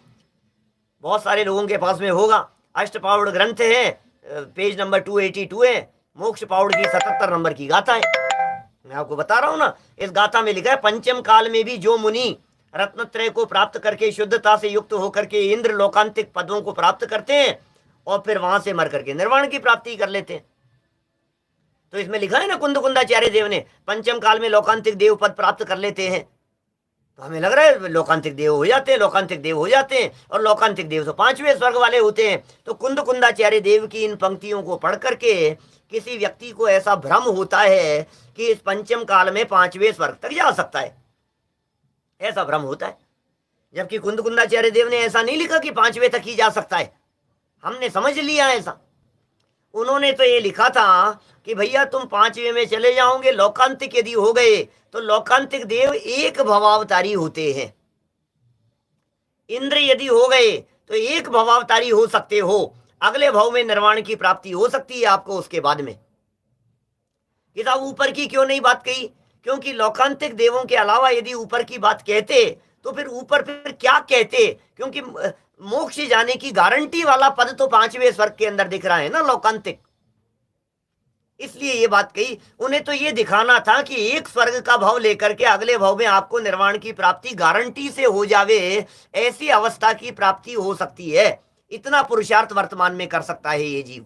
बहुत सारे लोगों के पास में होगा। अष्टपाहुड़ ग्रंथ है, पेज नंबर 282 है, मोक्ष पाहुड़ की 77 नंबर की गाथा है। मैं आपको बता रहा हूं ना, इस गाथा में लिखा है पंचम काल में भी जो मुनि रत्नत्रय को प्राप्त करके शुद्धता से युक्त होकर के इंद्र लोकांतिक पदों को प्राप्त करते हैं और फिर वहां से मर करके निर्वाण की प्राप्ति कर लेते हैं। तो इसमें लिखा है ना, कुंद कुंदाचार्य देव ने पंचम काल में लोकांतिक देव पद प्राप्त कर लेते हैं। तो हमें लग रहा है लोकांतिक देव हो जाते हैं, लोकांतिक देव हो जाते हैं, और लोकांतिक देव तो 5वें स्वर्ग वाले होते हैं। तो कुंद कुंदाचार्य देव की इन पंक्तियों को पढ़ करके किसी व्यक्ति को ऐसा भ्रम होता है कि इस पंचम काल में 5वें स्वर्ग तक जा सकता है, ऐसा भ्रम होता है। जबकि कुंद कुंदाचार्य देव ने ऐसा नहीं लिखा कि 5वें तक ही जा सकता है, हमने समझ लिया ऐसा। उन्होंने तो ये लिखा था कि भैया तुम 5वें में चले जाओगे, लोकांतिक यदि हो गए तो लोकांतिक देव एक भवावतारी होते हैं। इंद्र यदि हो गए तो एक भवावतारी हो सकते हो, अगले भाव में निर्वाण की प्राप्ति हो सकती है आपको उसके बाद में। कि साहब ऊपर की क्यों नहीं बात कही? क्योंकि लोकांतिक देवों के अलावा यदि ऊपर की बात कहते तो फिर ऊपर फिर क्या कहते? क्योंकि मोक्ष जाने की गारंटी वाला पद तो 5वें स्वर्ग के अंदर दिख रहा है ना, लोकांतिक। इसलिए ये बात कही। उन्हें तो ये दिखाना था कि एक स्वर्ग का भाव लेकर के अगले भाव में आपको निर्वाण की प्राप्ति गारंटी से हो जावे, ऐसी अवस्था की प्राप्ति हो सकती है। इतना पुरुषार्थ वर्तमान में कर सकता है ये जीव।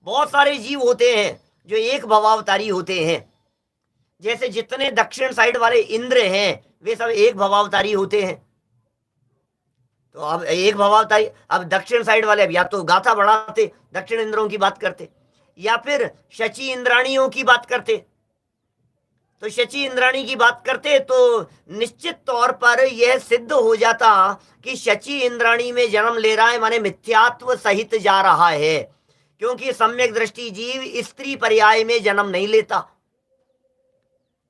बहुत सारे जीव होते हैं जो एक भवावतारी होते हैं। जैसे जितने दक्षिण साइड वाले इंद्र हैं वे सब एक भवावतारी होते हैं। तो अब एक भवावतारी, अब दक्षिण साइड वाले अब या तो गाथा बढ़ाते, दक्षिण इंद्रों की बात करते, या फिर शची इंद्राणियों की बात करते। तो शची इंद्राणी की बात करते तो निश्चित तौर पर यह सिद्ध हो जाता कि शची इंद्राणी में जन्म ले रहा है, माने मिथ्यात्व सहित जा रहा है। क्योंकि सम्यक दृष्टि जीव स्त्री पर्याय में जन्म नहीं लेता।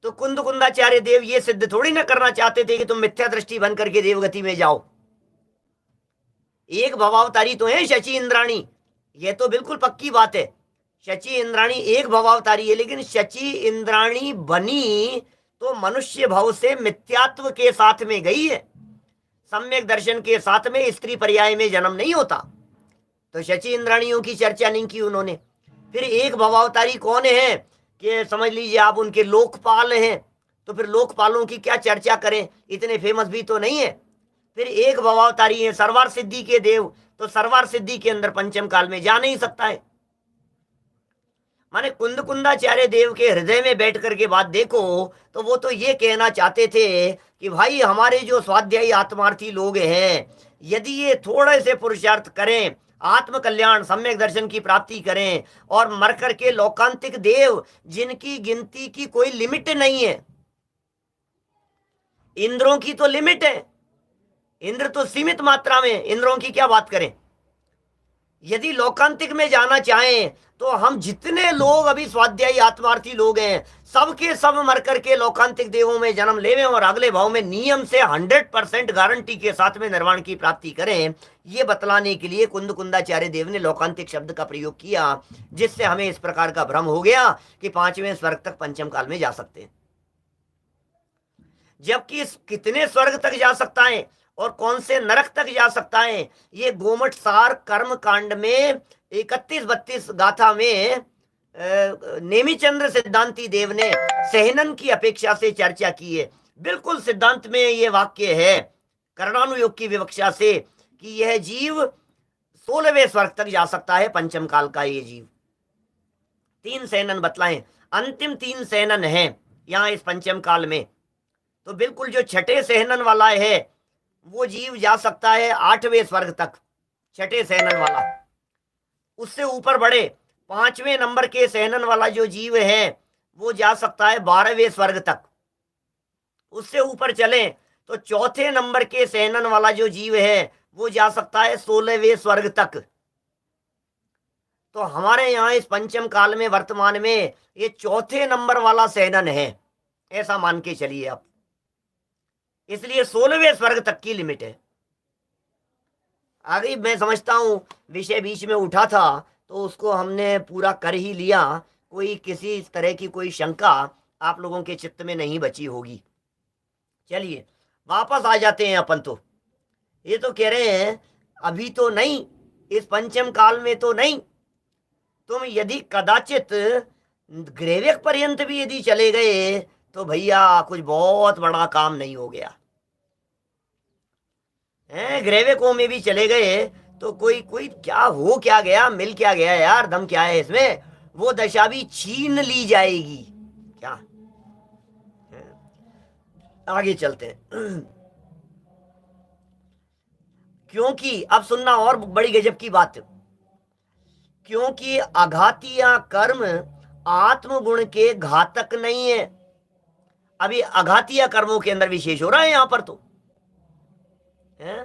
तो कुंद कुंदाचार्य देव ये सिद्ध थोड़ी ना करना चाहते थे कि तुम मिथ्या दृष्टि बन करके देवगति में जाओ। एक भवावतारी तो है शची इंद्राणी, ये तो बिल्कुल पक्की बात है। शची इंद्राणी एक भवावतारी है, लेकिन शची इंद्राणी बनी तो मनुष्य भाव से मिथ्यात्व के साथ में गई है, सम्यक दर्शन के साथ में स्त्री पर्याय में जन्म नहीं होता। तो शची इंद्राणियों की चर्चा नहीं की उन्होंने। फिर एक भवावतारी कौन है कि समझ लीजिए आप उनके लोकपाल हैं, तो फिर लोकपालों की क्या चर्चा करें, इतने फेमस भी तो नहीं है। फिर एक भवावतारी है सर्वार सिद्धि के देव, तो सर्वार सिद्धि के अंदर पंचम काल में जा नहीं सकता है। माने कुंद कुंदाचार्य देव के हृदय में बैठ करके बात देखो तो वो तो ये कहना चाहते थे कि भाई हमारे जो स्वाध्यायी आत्मार्थी लोग हैं, यदि ये थोड़े से पुरुषार्थ करें, आत्म कल्याण सम्यक दर्शन की प्राप्ति करें और मर करके लोकांतिक देव जिनकी गिनती की कोई लिमिट नहीं है, इंद्रों की तो लिमिट है, इंद्र तो सीमित मात्रा में, इंद्रों की क्या बात करें। यदि लोकांतिक में जाना चाहें तो हम जितने लोग अभी स्वाध्यायी आत्मार्थी लोग हैं सबके सब मर करके लोकांतिक देवों में जन्म लेवें और अगले भाव में नियम से 100% गारंटी के साथ में निर्वाण की प्राप्ति करें। ये बतलाने के लिए कुंद कुंदाचार्य देव ने लोकांतिक शब्द का प्रयोग किया, जिससे हमें इस प्रकार का भ्रम हो गया कि 5वें स्वर्ग तक पंचम काल में जा सकते हैं। जबकि कितने स्वर्ग तक जा सकता है और कौन से नरक तक जा सकता है, ये गोमठ सार कर्म कांड में 31-32 गाथा में नेमिचंद्र सिद्धांती देव ने सहनन की अपेक्षा से चर्चा की है। बिल्कुल सिद्धांत में ये वाक्य है कर्णानुयोग की विवक्षा से कि यह जीव 16वें स्वर्ग तक जा सकता है पंचम काल का ये जीव। 3 सहनन बतलाएं, अंतिम 3 सहनन है यहाँ इस पंचम काल में। तो बिल्कुल जो छठे सहनन वाला है वो जीव जा सकता है 8वें स्वर्ग तक, छठे सहनन वाला। उससे ऊपर बढ़े 5वें नंबर के सहनन वाला जो जीव है वो जा सकता है 12वें स्वर्ग तक। उससे ऊपर चले तो चौथे नंबर के सहनन वाला जो जीव है वो जा सकता है 16वें स्वर्ग तक। तो हमारे यहाँ इस पंचम काल में वर्तमान में ये चौथे नंबर वाला सहनन है, ऐसा मान के चलिए आप। इसलिए 16वें स्वर्ग तक की लिमिट है। आगे मैं समझता हूं विषय बीच में उठा था तो उसको हमने पूरा कर ही लिया, कोई किसी तरह की कोई शंका आप लोगों के चित्त में नहीं बची होगी। चलिए वापस आ जाते हैं अपन। तो ये तो कह रहे हैं अभी तो नहीं, इस पंचम काल में तो नहीं, तुम यदि कदाचित ग्रेवेक पर्यंत भी यदि चले गए तो भैया कुछ बहुत बड़ा काम नहीं हो गया है। ग्रेवेकों में भी चले गए तो कोई क्या हो क्या गया, मिल क्या गया यार, दम क्या है इसमें, वो दशा भी छीन ली जाएगी क्या। आगे चलते हैं। क्योंकि अब सुनना और बड़ी गजब की बात, क्योंकि अघातिया कर्म आत्मगुण के घातक नहीं है। अभी अघातिया कर्मों के अंदर विशेष हो रहा है यहां पर, तो है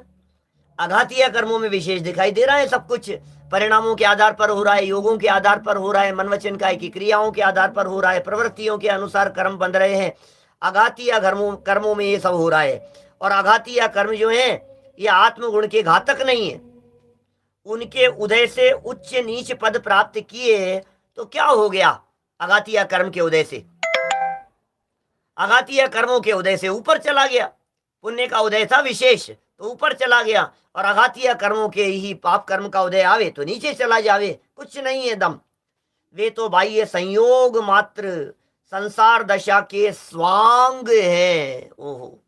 अघातिया कर्मों में विशेष दिखाई दे रहा है। सब कुछ परिणामों के आधार पर हो रहा है, योगों के आधार पर हो रहा है, मन वचन काय की क्रियाओं के आधार पर हो रहा है, प्रवृत्तियों के अनुसार कर्म बन रहे हैं। अघातिया कर्मों में ये सब हो रहा है। और अघातिया कर्म जो है ये आत्मगुण के घातक नहीं है। उनके उदय से उच्च नीच पद प्राप्त किए तो क्या हो गया? अघातिया कर्म के उदय से, अघातिया कर्मों के उदय से ऊपर चला गया। पुण्य का उदय था विशेष तो ऊपर चला गया, और अघातिया कर्मों के ही पाप कर्म का उदय आवे तो नीचे चला जावे। कुछ नहीं है दम, वे तो बाह्य संयोग मात्र संसार दशा के स्वांग हैं। ओहो,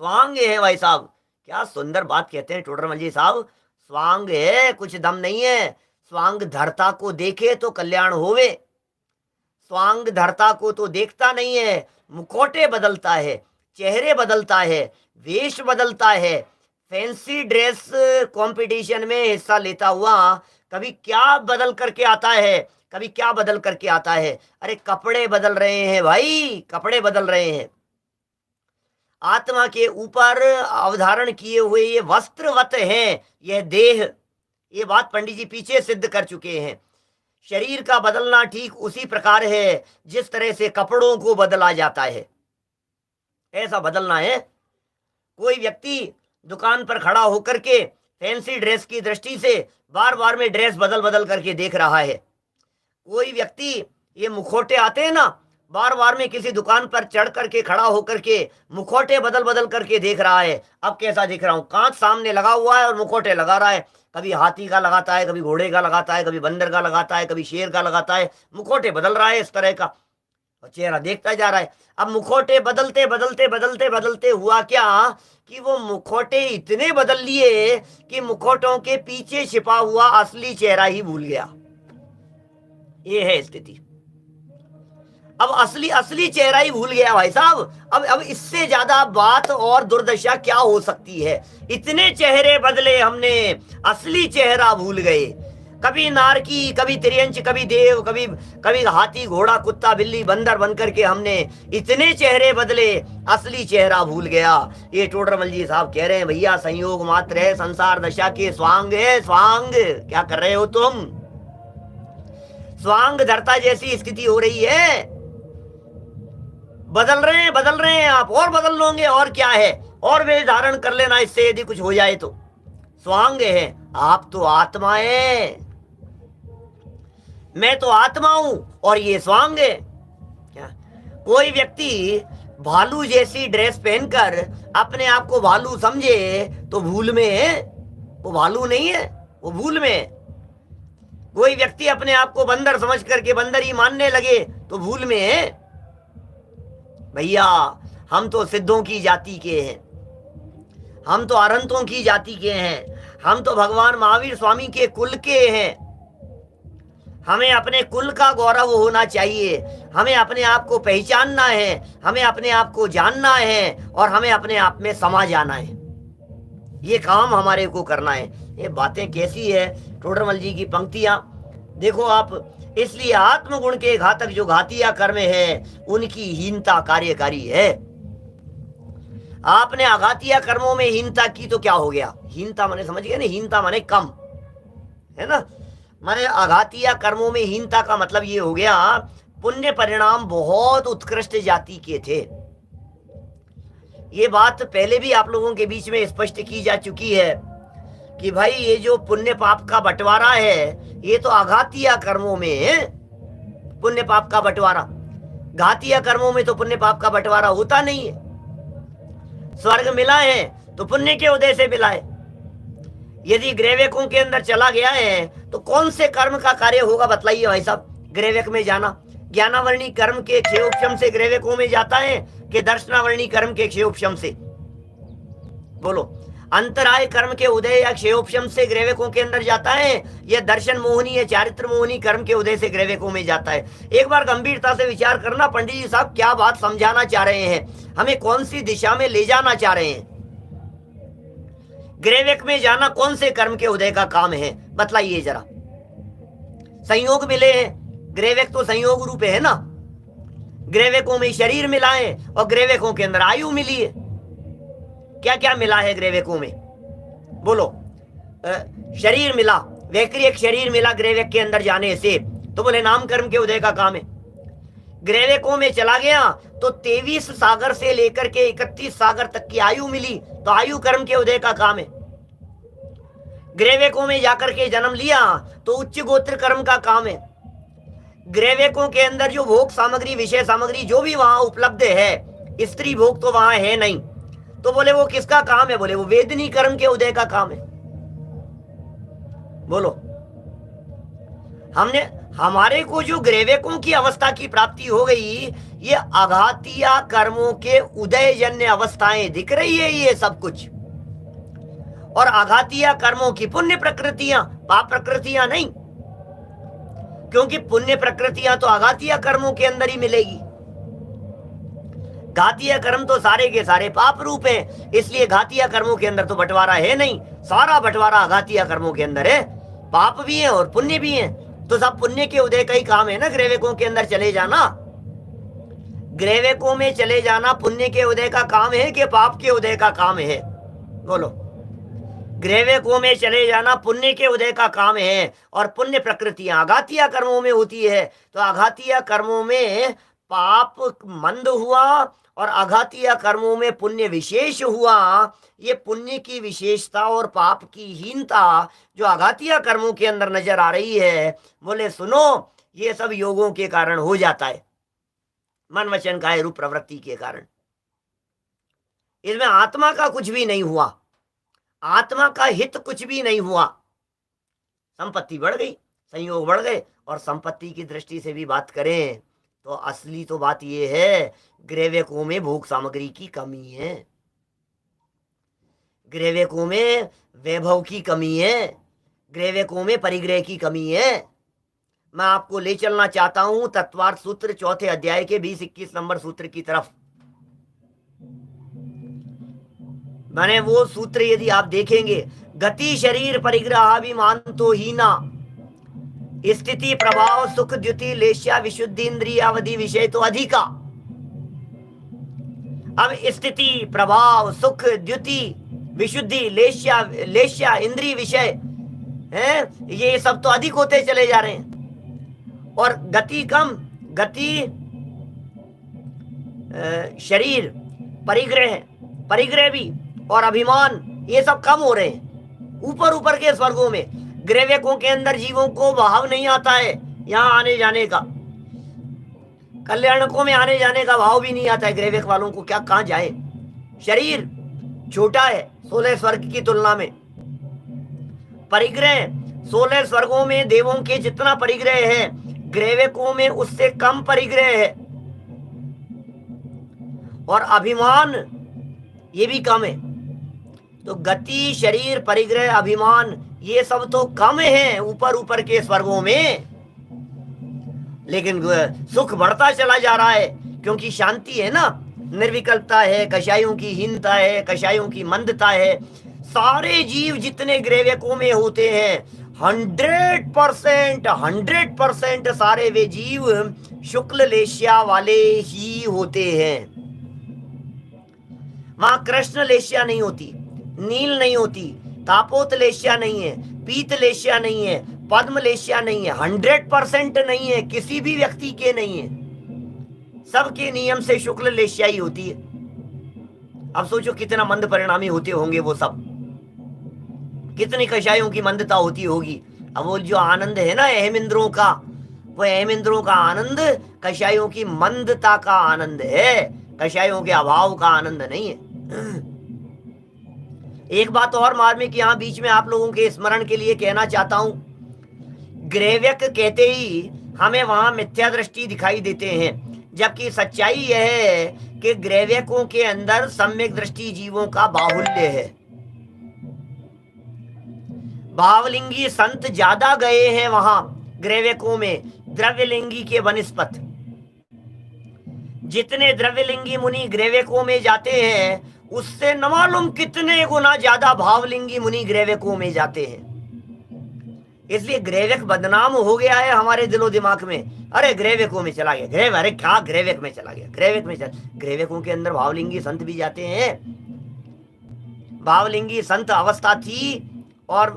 स्वांग है भाई साहब, क्या सुंदर बात कहते हैं टोडरमल जी साहब। स्वांग है, कुछ दम नहीं है। स्वांग धरता को देखे तो कल्याण होवे, स्वांग धरता को तो देखता नहीं है। मुखौटे बदलता है, चेहरे बदलता है, वेश बदलता है। फैंसी ड्रेस कंपटीशन में हिस्सा लेता हुआ कभी क्या बदल करके आता है, कभी क्या बदल करके आता है। अरे कपड़े बदल रहे हैं भाई, कपड़े बदल रहे हैं। आत्मा के ऊपर अवधारण किए हुए ये वस्त्रवत है यह देह, ये बात पंडित जी पीछे सिद्ध कर चुके हैं। शरीर का बदलना ठीक उसी प्रकार है जिस तरह से कपड़ों को बदला जाता है, ऐसा बदलना है। कोई व्यक्ति दुकान पर खड़ा होकर के फैंसी ड्रेस की दृष्टि से बार बार में ड्रेस बदल बदल करके देख रहा है। कोई व्यक्ति, ये मुखौटे आते हैं ना, बार बार में किसी दुकान पर चढ़ करके खड़ा होकर के मुखौटे बदल बदल करके देख रहा है। अब कैसा दिख रहा हूं? कांच सामने लगा हुआ है और मुखौटे लगा रहा है। कभी हाथी का लगाता है, कभी घोड़े का लगाता है, कभी बंदर का लगाता है, कभी शेर का लगाता है। मुखौटे बदल रहा है इस तरह का, और चेहरा देखता जा रहा है। अब मुखौटे बदलते बदलते बदलते बदलते हुआ क्या कि वो मुखौटे इतने बदल लिए कि मुखौटों के पीछे छिपा हुआ असली चेहरा ही भूल गया। ये है स्थिति। अब असली चेहरा ही भूल गया भाई साहब। अब इससे ज्यादा बात और दुर्दशा क्या हो सकती है? इतने चेहरे बदले हमने, असली चेहरा भूल गए। कभी नारकी, कभी त्रियंच, कभी देव, कभी हाथी, घोड़ा, कुत्ता, बिल्ली, बंदर बन करके हमने इतने चेहरे बदले, असली चेहरा भूल गया। ये टोडरमल जी साहब कह रहे हैं भैया संयोग मात्र है, संसार दशा के स्वांग है। स्वांग क्या कर रहे हो तुम? स्वांग धरता जैसी स्थिति हो रही है। बदल रहे हैं आप, और बदल लोगे और क्या है, और वे धारण कर लेना इससे यदि कुछ हो जाए तो। स्वांग है, आप तो आत्मा है, मैं तो आत्मा हूं और ये स्वांग है। क्या कोई व्यक्ति भालू जैसी ड्रेस पहनकर अपने आप को भालू समझे तो भूल में है, वो भालू नहीं है, वो भूल में है। कोई व्यक्ति अपने आप को बंदर समझ करके बंदर ही मानने लगे तो भूल में है। भैया हम तो सिद्धों की जाति के हैं, हम तो अरहंतों की जाति के हैं, हम तो भगवान महावीर स्वामी के कुल के हैं। हमें अपने कुल का गौरव होना चाहिए, हमें अपने आप को पहचानना है, हमें अपने आप को जानना है, और हमें अपने आप में समा जाना है। ये काम हमारे को करना है। ये बातें कैसी है टोडरमल जी की पंक्तियां देखो आप। इसलिए आत्मगुण के घातक जो घातिया कर्म है उनकी हीनता कार्यकारी है। आपने अघातिया कर्मों में हीनता की तो क्या हो गया? हीनता माने समझ गए ना, हीनता माने कम, है ना। माने अघातिया कर्मों में हीनता का मतलब ये हो गया पुण्य परिणाम बहुत उत्कृष्ट जाति के थे। ये बात पहले भी आप लोगों के बीच में स्पष्ट की जा चुकी है कि भाई ये जो पुण्य पाप का बंटवारा है ये तो अघातिया कर्मों में पुण्य पाप का बंटवारा, घातिया कर्मों में तो पुण्य पाप का बंटवारा होता नहीं है। स्वर्ग मिला है तो पुण्य के उदय से मिला है। यदि ग्रैवेकों के अंदर चला गया है तो कौन से कर्म का कार्य होगा बतलाइए भाई साहब? ग्रैवेक में जाना ज्ञानावर्णी कर्म के क्षयोपशम से ग्रैवेकों में जाता है कि दर्शनावर्णी कर्म के क्षयोपशम से? बोलो। अंतराय कर्म के उदय या क्षयोपशम से ग्रेवेकों के अंदर जाता है, यह दर्शन मोहनी या चारित्र मोहनी कर्म के उदय से ग्रेवेकों में जाता है। एक बार गंभीरता से विचार करना, पंडित जी साहब क्या बात समझाना चाह रहे हैं, हमें कौन सी दिशा में ले जाना चाह रहे हैं। ग्रेवेक में जाना कौन से कर्म के उदय का काम है, बतलाइए जरा। संयोग मिले हैं, ग्रेवेक तो संयोग रूप है ना। ग्रेवेकों में शरीर मिला है और ग्रेवेकों के अंदर आयु मिली है। क्या क्या मिला है ग्रेवेकों में, बोलो। शरीर मिला, वैक्रियक शरीर मिला ग्रेवेक के अंदर जाने से, तो बोले नाम कर्म के उदय का काम है। ग्रेवेकों में चला गया तो 23 सागर से लेकर के 31 सागर तक की आयु मिली, तो आयु कर्म के उदय का काम है। ग्रेवेकों में जाकर के जन्म लिया तो उच्च गोत्र कर्म का काम है। ग्रेवेकों के अंदर जो भोग सामग्री, विषय सामग्री जो भी वहां उपलब्ध है, स्त्री भोग तो वहां है नहीं, तो बोले वो किसका काम है, बोले वो वेदनी कर्म के उदय का काम है। बोलो, हमारे को जो ग्रेवेकों की अवस्था की प्राप्ति हो गई, ये आघातीय कर्मों के उदय जन्य अवस्थाएं दिख रही है ये सब कुछ। और आघातीय कर्मों की पुण्य प्रकृतियां, पाप प्रकृतियां नहीं, क्योंकि पुण्य प्रकृतियां तो आघातीय कर्मों के अंदर ही मिलेगी। घातीय कर्म तो सारे के सारे पाप रूप हैं, इसलिए घातीय कर्मों के अंदर तो बंटवारा है नहीं, सारा बंटवारा आघातीय कर्मों के अंदर है। पाप भी है और पुण्य भी है, तो सब पुण्य के उदय का ही काम है ना। ग्रेवेकों के अंदर चले जाना, ग्रेवेकों में चले जाना पुण्य के उदय का काम है कि पाप के उदय का काम है, बोलो। ग्रेवेकों में चले जाना पुण्य के उदय का काम है, और पुण्य प्रकृतियां आघातीय कर्मों में होती है, तो आघातीय कर्मों में पाप मंद हुआ और आघातीय कर्मों में पुण्य विशेष हुआ। ये पुण्य की विशेषता और पाप की हीनता जो आघातीय कर्मों के अंदर नजर आ रही है, बोले सुनो, ये सब योगों के कारण हो जाता है, मन वचन काया रूप प्रवृत्ति के कारण। इसमें आत्मा का कुछ भी नहीं हुआ, आत्मा का हित कुछ भी नहीं हुआ। संपत्ति बढ़ गई, संयोग बढ़ गए, और संपत्ति की दृष्टि से भी बात करें तो असली तो बात यह है, ग्रेवेकों में भोग सामग्री की कमी है, ग्रेवेकों में वैभव की कमी है, ग्रेवेकों में परिग्रह की कमी है। मैं आपको ले चलना चाहता हूं तत्वार्थ सूत्र 4 अध्याय के 20-21 नंबर सूत्र की तरफ। मैंने वो सूत्र यदि आप देखेंगे, गति शरीर परिग्रहाभिमान तो हीना, स्थिति प्रभाव सुख द्युति लेश्या विशुद्धि इंद्रियावधि विषय तो अधिका। अब स्थिति प्रभाव सुख द्युति विशुद्धि लेश्या इंद्रिय विषय हैं, ये सब तो अधिक होते चले जा रहे हैं, और गति कम, गति शरीर परिग्रह भी और अभिमान, ये सब कम हो रहे हैं। ऊपर ऊपर के स्वर्गों में ग्रेवेकों के अंदर जीवों को भाव नहीं आता है यहां आने जाने का, कल्याणकों में आने जाने का भाव भी नहीं आता है ग्रेवेक वालों को, क्या कहां जाए। शरीर छोटा है 16 स्वर्ग की तुलना में, परिग्रह 16 स्वर्गों में देवों के जितना परिग्रह है, ग्रेवेकों में उससे कम परिग्रह है, और अभिमान ये भी कम है। तो गति शरीर परिग्रह अभिमान ये सब तो कम है ऊपर ऊपर के स्वर्गों में, लेकिन सुख बढ़ता चला जा रहा है, क्योंकि शांति है ना, निर्विकल्पता है, कषायों की हीनता है, कषायों की मंदता है। सारे जीव जितने ग्रेवेकों में होते हैं 100% सारे वे जीव शुक्ल लेश्या वाले ही होते हैं। वहां कृष्ण लेश्या नहीं होती, नील नहीं होती, तापोत लेश्या नहीं है, पीत लेश्या नहीं है, पद्म लेश्या नहीं है, 100% नहीं है, किसी भी व्यक्ति के नहीं है, सबके नियम से शुक्ल लेश्या ही होती है। अब सोचो कितना मंद परिणामी होते होंगे वो सब, कितनी कषायों की मंदता होती होगी। अब वो जो आनंद है ना अहम इंद्रों का, वो अहम इंद्रों का आनंद कषायों की मंदता का आनंद है, कषायों के अभाव का आनंद नहीं है। एक बात और मार्मिक यहाँ बीच में आप लोगों के स्मरण के लिए कहना चाहता हूं, ग्रेवेक कहते ही हमें वहां मिथ्या दृष्टि दिखाई देते हैं, जबकि सच्चाई यह है कि ग्रेवेकों के अंदर सम्यक दृष्टि जीवों का बाहुल्य है। भावलिंगी संत ज्यादा गए हैं वहां ग्रेवेकों में द्रव्यलिंगी के बनस्पत। जितने द्रव्यलिंगी मुनि ग्रेवेकों में जाते हैं उससे न मालूम कितने गुना ज्यादा भावलिंगी मुनि ग्रेवेकों में जाते हैं। इसलिए ग्रेवेक बदनाम हो गया है हमारे दिलो दिमाग में। अरे ग्रेवेकों में चला गया, अरे क्या ग्रेवेक में चला गया, ग्रेवेकों के अंदर भावलिंगी संत भी जाते हैं। भावलिंगी संत अवस्था थी और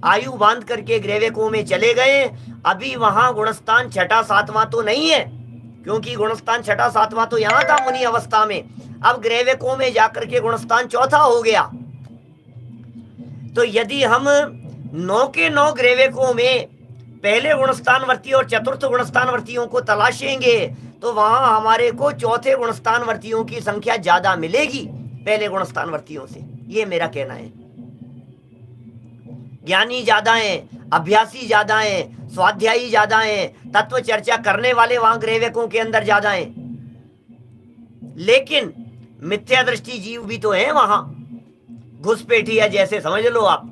आयु बांध करके ग्रेवेकों में चले गए। अभी वहां गुणस्थान छठा सातवां तो नहीं है, क्योंकि गुणस्थान छठा सातवां तो यहां था मुनि अवस्था में। अब ग्रेवेकों में जाकर के गुणस्थान चौथा हो गया। तो यदि हम 9 के 9 ग्रेवेकों में पहले गुणस्थानवर्ती और चतुर्थ गुणस्थानवर्तियों को तलाशेंगे तो वहां हमारे को चौथे गुणस्थानवर्तियों की संख्या ज्यादा मिलेगी पहले गुणस्थानवर्तियों से। ये मेरा कहना है। ज्ञानी ज्यादा हैं, अभ्यासी ज्यादा हैं, स्वाध्यायी ज्यादा हैं, तत्व चर्चा करने वाले वहां ग्रेवेकों के अंदर ज्यादा हैं। लेकिन मिथ्या दृष्टि जीव भी तो हैं वहां, घुसपैठिया जैसे समझ लो आप।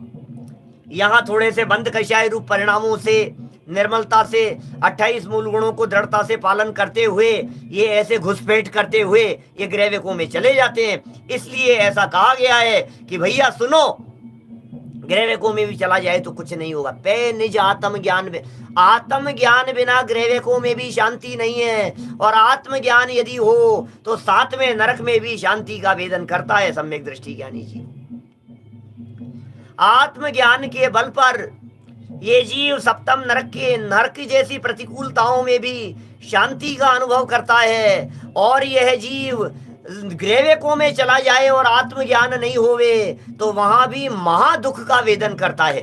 यहां थोड़े से बंद कषाय रूप परिणामों से, निर्मलता से, 28 मूल गुणों को दृढ़ता से पालन करते हुए, ये ऐसे घुसपैठ करते हुए ये ग्रेवेकों में चले जाते हैं। इसलिए ऐसा कहा गया है कि भैया सुनो, ग्रेवेकों में भी चला जाए तो कुछ नहीं होगा। पे निज आत्मज्ञान बिना ग्रेवेकों में भी शांति नहीं है। और आत्मज्ञान यदि हो तो 7वें नरक में भी शांति का वेदन करता है सम्यक दृष्टि ज्ञानी जी। आत्मज्ञान के बल पर ये जीव सप्तम नरक जैसी प्रतिकूलताओं में भी शांति का अनुभव करता है। और यह जीव ग्रेवेकों में चला जाए और आत्मज्ञान नहीं होवे तो वहां भी महादुख का वेदन करता है।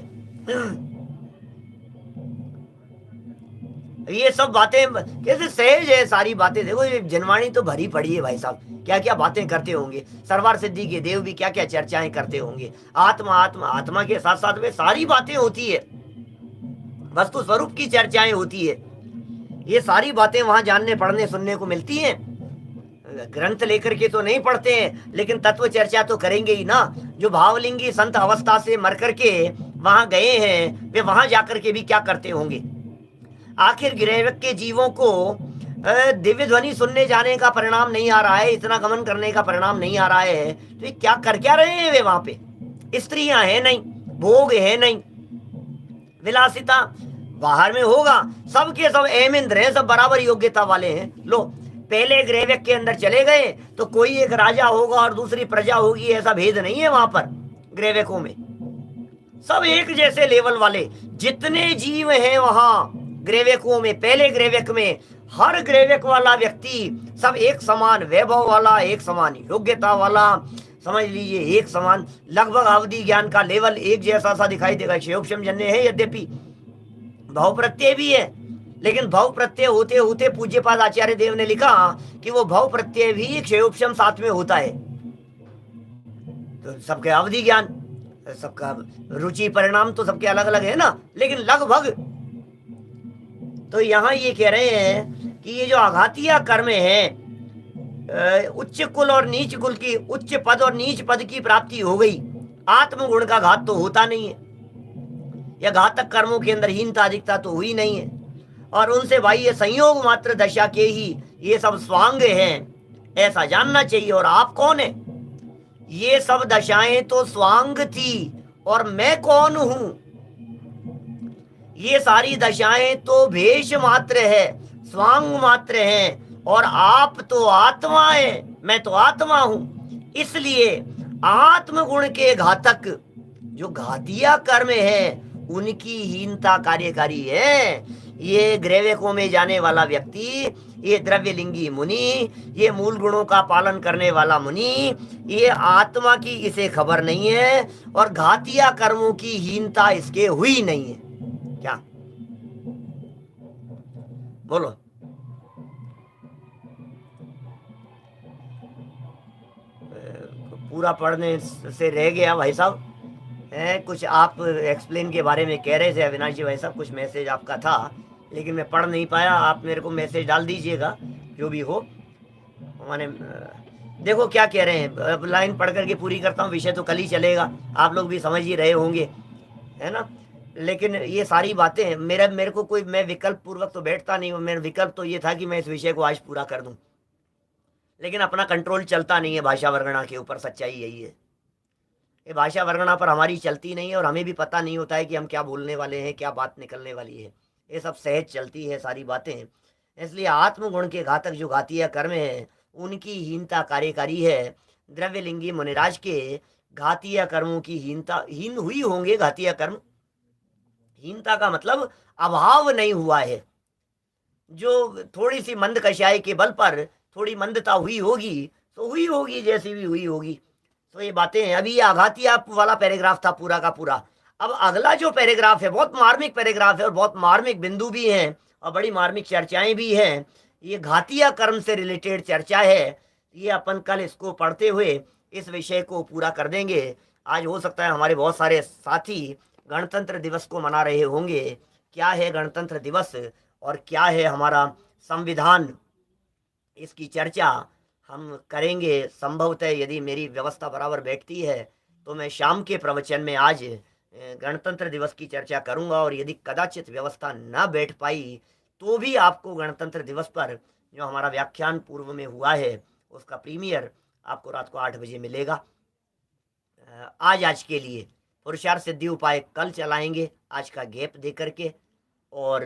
ये सब बातें कैसे सहज है सारी बातें। देखो ये जनवाणी तो भरी पड़ी है भाई साहब, क्या क्या बातें करते होंगे। सरवार सिद्धि के देव भी क्या क्या चर्चाएं करते होंगे। आत्मा के साथ साथ में सारी बातें होती है, वस्तु स्वरूप की चर्चाएं होती है। ये सारी बातें वहां जानने पढ़ने सुनने को मिलती हैं। ग्रंथ लेकर के तो नहीं पढ़ते हैं, लेकिन तत्व चर्चा तो करेंगे ही ना। जो भावलिंगी संत अवस्था से मर करके वहां गए हैं वे वहां जाकर के भी क्या करते होंगे। आखिर ग्रेवेक के जीवों को दिव्य ध्वनि सुनने जाने का परिणाम नहीं आ रहा है, इतना गमन करने का परिणाम नहीं आ रहा है, तो ये क्या कर क्या रहे हैं वे वहां पे। स्त्रियां है नहीं, भोग है नहीं, विलासिता बाहर में होगा। सबके सब एमिंद्र हैं, सब बराबर योग्यता वाले हैं। लो पहले ग्रेवेक के अंदर चले गए तो कोई एक राजा होगा और दूसरी प्रजा होगी, ऐसा भेद नहीं है वहां पर। ग्रेवेकों में सब एक जैसे लेवल वाले जितने जीव हैं वहां ग्रेवेकों में, पहले ग्रेवेक में हर ग्रेवेक वाला व्यक्ति सब एक समान वैभव वाला, एक समान योग्यता वाला, समझ लीजिए एक समान लगभग अवधि ज्ञान का लेवल एक जैसा सा दिखाई देगा। क्षयोपशम जन्य है, यद्यपि भाव प्रत्यय भी है, लेकिन भाव प्रत्यय होते होते पूज्यपाद आचार्य देव ने लिखा कि वो भाव प्रत्यय भी क्षयोपशम साथ में होता है। तो सबके अवधि ज्ञान, सबका रुचि परिणाम तो सबके अलग अलग है ना, लेकिन लगभग। तो यहाँ ये कह रहे हैं कि ये जो आघातिया कर्म है, उच्च कुल और नीच कुल की, उच्च पद और नीच पद की प्राप्ति हो गई, आत्मगुण का घात तो होता नहीं है, या घातक कर्मों के अंदर हीनता अधिकता तो हुई नहीं है। और उनसे भाई ये संयोग मात्र दशा के ही ये सब स्वांग हैं, ऐसा जानना चाहिए। और आप कौन है? ये सब दशाएं तो स्वांग थी, और मैं कौन हूं? ये सारी दशाएं तो भेष मात्र है, स्वांग मात्र हैं, और आप तो आत्मा है, मैं तो आत्मा हूं। इसलिए आत्मगुण के घातक जो घातिया कर्म है उनकी हीनता कार्यकारी है। ये ग्रेवेकों में जाने वाला व्यक्ति, ये द्रव्यलिंगी मुनि, ये मूल गुणों का पालन करने वाला मुनि, ये आत्मा की इसे खबर नहीं है, और घातिया कर्मों की हीनता इसके हुई नहीं है। क्या बोलो? पूरा पढ़ने से रह गया भाई साहब। कुछ आप एक्सप्लेन के बारे में कह रहे थे अविनाश जी भाई साहब, कुछ मैसेज आपका था लेकिन मैं पढ़ नहीं पाया। आप मेरे को मैसेज डाल दीजिएगा जो भी हो। माने देखो क्या कह रहे हैं, अब लाइन पढ़ करके पूरी करता हूँ, विषय तो कल ही चलेगा, आप लोग भी समझ ही रहे होंगे, है ना। लेकिन ये सारी बातें मेरे को कोई, मैं विकल्प पूर्वक तो बैठता नहीं हूँ। मेरा विकल्प तो ये था कि मैं इस विषय को आज पूरा कर दूं, लेकिन अपना कंट्रोल चलता नहीं है भाषा वर्गणा के ऊपर। सच्चाई यही है, ये भाषा वर्गणा पर हमारी चलती नहीं है, और हमें भी पता नहीं होता है कि हम क्या बोलने वाले हैं, क्या बात निकलने वाली है। ये सब सहज चलती है सारी बातें। इसलिए आत्मगुण के घातक जो घातीय कर्म है, उनकी हीनता कार्यकारी है। द्रव्यलिंगी मुनिराज के घातीय कर्मों की हीनता, हीन हुई होंगे घातीय कर्म। हीनता का मतलब अभाव नहीं हुआ है। जो थोड़ी सी मंद कषाय के बल पर थोड़ी मंदता हुई होगी, तो हुई होगी, जैसी भी हुई होगी। तो ये बातें हैं। अभी ये आघाती आप वाला पैराग्राफ था पूरा का पूरा। अब अगला जो पैराग्राफ है बहुत मार्मिक पैराग्राफ है, और बहुत मार्मिक बिंदु भी हैं, और बड़ी मार्मिक चर्चाएं भी हैं। ये घातीय कर्म से रिलेटेड चर्चा है। ये अपन कल इसको पढ़ते हुए इस विषय को पूरा कर देंगे। आज हो सकता है हमारे बहुत सारे साथी गणतंत्र दिवस को मना रहे होंगे। क्या है गणतंत्र दिवस और क्या है हमारा संविधान, इसकी चर्चा हम करेंगे। संभवतः यदि मेरी व्यवस्था बराबर बैठती है तो मैं शाम के प्रवचन में आज गणतंत्र दिवस की चर्चा करूंगा, और यदि कदाचित व्यवस्था न बैठ पाई तो भी आपको गणतंत्र दिवस पर जो हमारा व्याख्यान पूर्व में हुआ है उसका प्रीमियर आपको रात को 8 बजे मिलेगा। आज के लिए पुरुषार्थ सिद्धि उपाय कल चलाएंगे, आज का गैप दे करके। और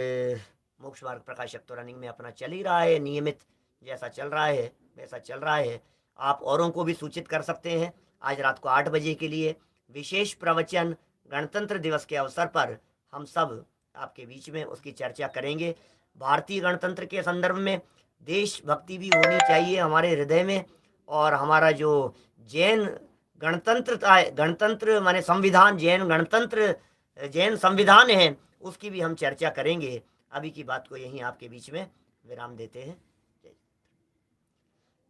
मोक्ष मार्ग प्रकाशक तो रनिंग में अपना चल ही रहा है, नियमित जैसा चल रहा है वैसा चल रहा है। आप औरों को भी सूचित कर सकते हैं। आज रात को 8 बजे के लिए विशेष प्रवचन गणतंत्र दिवस के अवसर पर हम सब आपके बीच में उसकी चर्चा करेंगे। भारतीय गणतंत्र के संदर्भ में देशभक्ति भी होनी चाहिए हमारे हृदय में, और हमारा जो जैन गणतंत्र माने संविधान, जैन गणतंत्र, जैन संविधान है, उसकी भी हम चर्चा करेंगे। अभी की बात को यहीं आपके बीच में विराम देते हैं।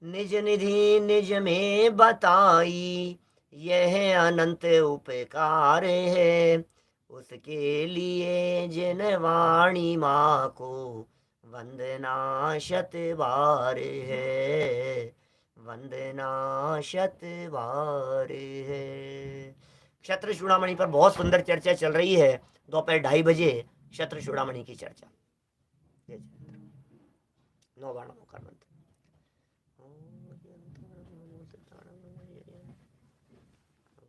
निज निधि निज में बताई, यह अनंत उपकार है। उसके लिए जिन वाणी माँ को वंदना शत बार है, वंदना शत बार है। क्षत्र चूड़ामणि पर बहुत सुंदर चर्चा चल रही है। दोपहर 2:30 बजे क्षत्र चूड़ामणि की चर्चा। 9 बाणों का मंत्र।